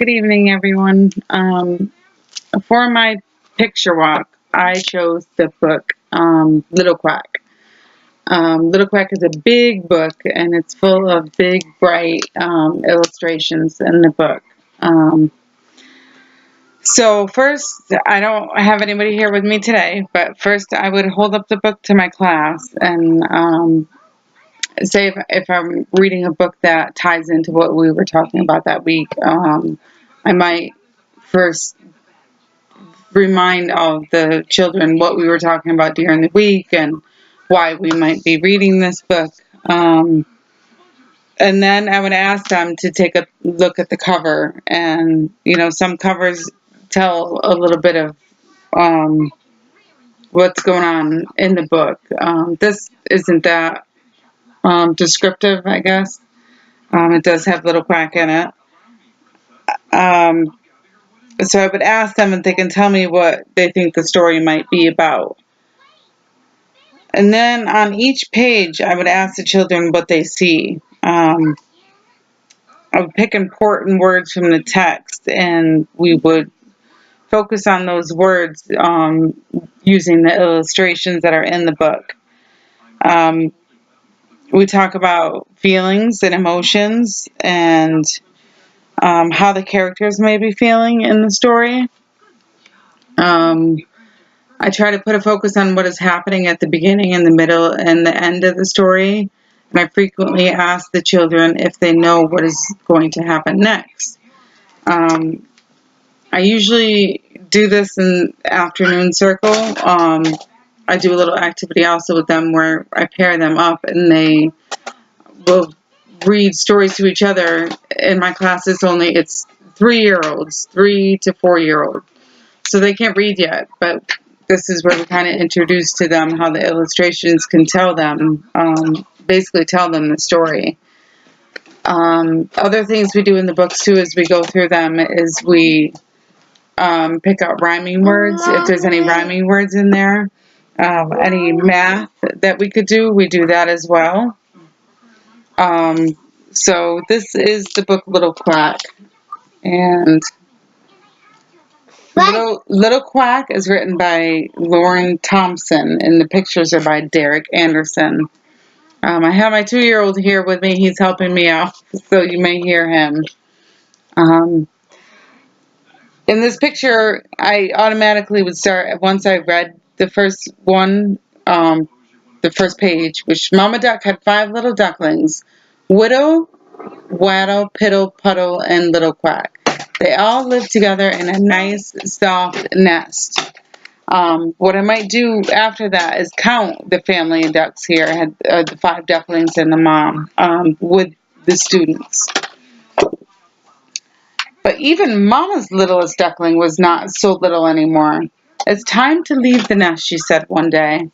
Good evening, everyone. For my picture walk, I chose the book Little Quack. Little Quack is a big book, and it's full of big, bright illustrations in the book. So first, I don't have anybody here with me today, but first I would hold up the book to my class and say if I'm reading a book that ties into what we were talking about that week. I might first remind all of the children what we were talking about during the week and why we might be reading this book. And then I would ask them to take a look at the cover. And, some covers tell a little bit of what's going on in the book. This isn't that descriptive, I guess. It does have Little Quack in it. So I would ask them if they can tell me what they think the story might be about. And then on each page, I would ask the children what they see. I would pick important words from the text, and we would focus on those words using the illustrations that are in the book. We talk about feelings and emotions and how the characters may be feeling in the story. I try to put a focus on what is happening at the beginning and the middle and the end of the story. And I frequently ask the children if they know what is going to happen next. I usually do this in afternoon circle. I do a little activity also with them where I pair them up and they will read stories to each other. In my classes it's 3-year-olds, 3 to 4-year-olds. So they can't read yet, but this is where we kind of introduce to them how the illustrations can tell them, basically tell them the story. Other things we do in the books too as we go through them is we pick out rhyming words, if there's any rhyming words in there. Any math that we could do, we do that as well. So this is the book Little Quack. And Little Quack is written by Lauren Thompson, and the pictures are by Derek Anderson. I have my 2-year-old here with me. He's helping me out, so you may hear him. In this picture, I automatically would start, once I read the first one, the first page, which Mama Duck had 5 little ducklings, Widow, Waddle, Piddle, Puddle, and Little Quack. They all live together in a nice, soft nest. What I might do after that is count the family of ducks here. I had the 5 ducklings and the mom with the students. But even Mama's littlest duckling was not so little anymore. It's time to leave the nest, she said one day.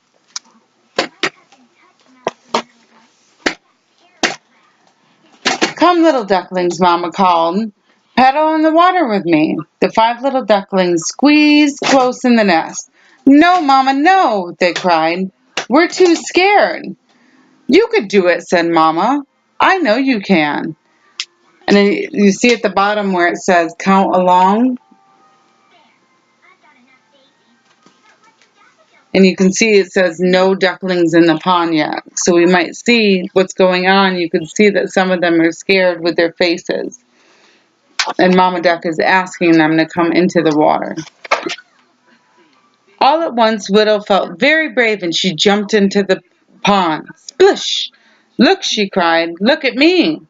Come, little ducklings, Mama called. Paddle in the water with me. The 5 little ducklings squeezed close in the nest. No, Mama, no, they cried. We're too scared. You could do it, said Mama. I know you can. And then you see at the bottom where it says count along. And you can see it says no ducklings in the pond yet. So we might see what's going on. You can see that some of them are scared with their faces. And Mama Duck is asking them to come into the water. All at once, Widow felt very brave and she jumped into the pond. Splish! Look, she cried. Look at me.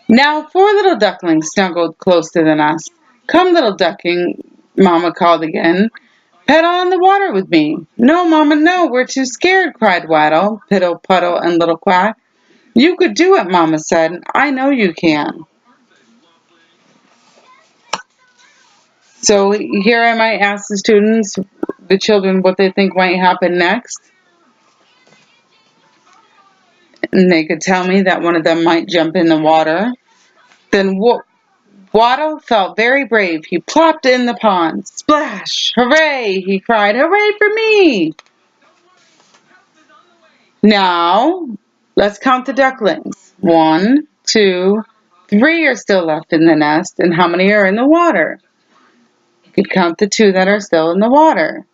Now 4 little ducklings snuggled close to the nest. Come, little duckling, Mama called again. Paddle in the water with me. No, Mama, no, we're too scared, cried Waddle, Piddle, Puddle, and Little Quack. You could do it, Mama said. I know you can. So here I might ask the students, the children, what they think might happen next. And they could tell me that one of them might jump in the water. Then Waddle felt very brave. He plopped in the pond. Splash! Hooray! He cried. Hooray for me! Now, Let's count the ducklings. 1, 2, 3 are still left in the nest, and how many are in the water? You could count the 2 that are still in the water.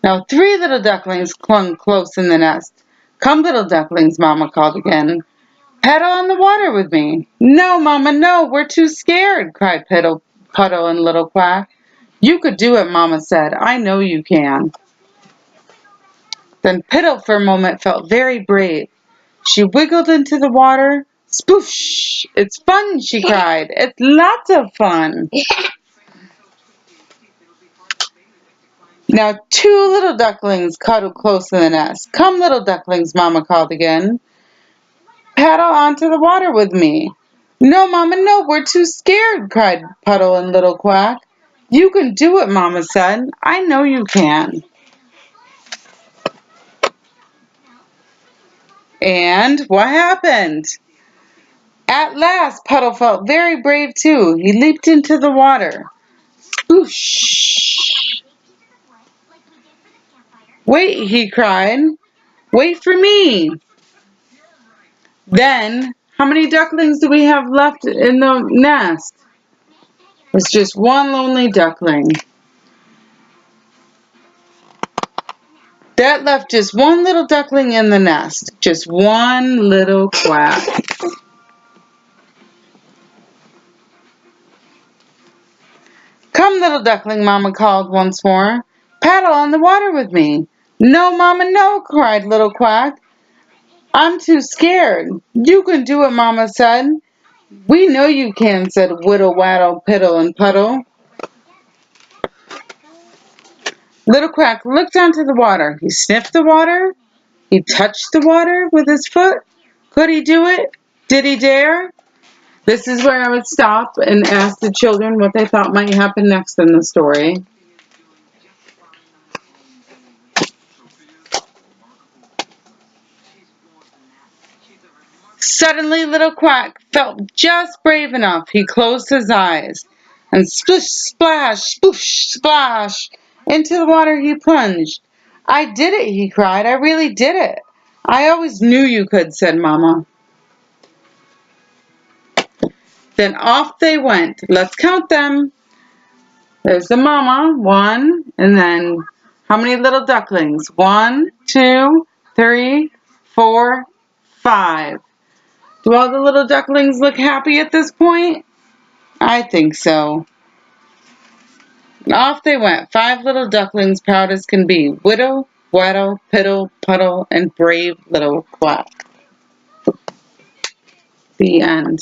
Now 3 little ducklings clung close in the nest. Come, little ducklings, Mama called again. Paddle on the water with me. No, Mama, no, we're too scared, cried Puddle and Little Quack. You could do it, Mama said. I know you can. Then Piddle for a moment felt very brave. She wiggled into the water. Sploosh! It's fun, she cried. It's lots of fun. Now 2 little ducklings cuddled close in the nest. Come, little ducklings, Mama called again. Paddle onto the water with me. No, Mama, no, we're too scared, cried Puddle and Little Quack. You can do it, Mama said. I know you can. And what happened? At last, Puddle felt very brave too. He leaped into the water. Whoosh! Wait, he cried. Wait for me. Then, how many ducklings do we have left in the nest? It's just one lonely duckling. That left just one little duckling in the nest. Just one little quack. Come, little duckling, Mama called once more. Paddle on the water with me. No, Mama, no, cried Little Quack. I'm too scared. You can do it, Mama said. We know you can, said Whittle, Waddle, Piddle, and Puddle. Little Quack looked onto the water. He sniffed the water. He touched the water with his foot. Could he do it? Did he dare? This is where I would stop and ask the children what they thought might happen next in the story. Suddenly, Little Quack felt just brave enough. He closed his eyes, and splish, splash, sploosh, splash, into the water he plunged. I did it, he cried. I really did it. I always knew you could, said Mama. Then off they went. Let's count them. There's the mama, 1, and then how many little ducklings? 1, 2, 3, 4, 5. Do all the little ducklings look happy at this point? I think so. Off they went, 5 little ducklings, proud as can be. Whittle, Waddle, Piddle, Puddle, and brave Little Quack. The end.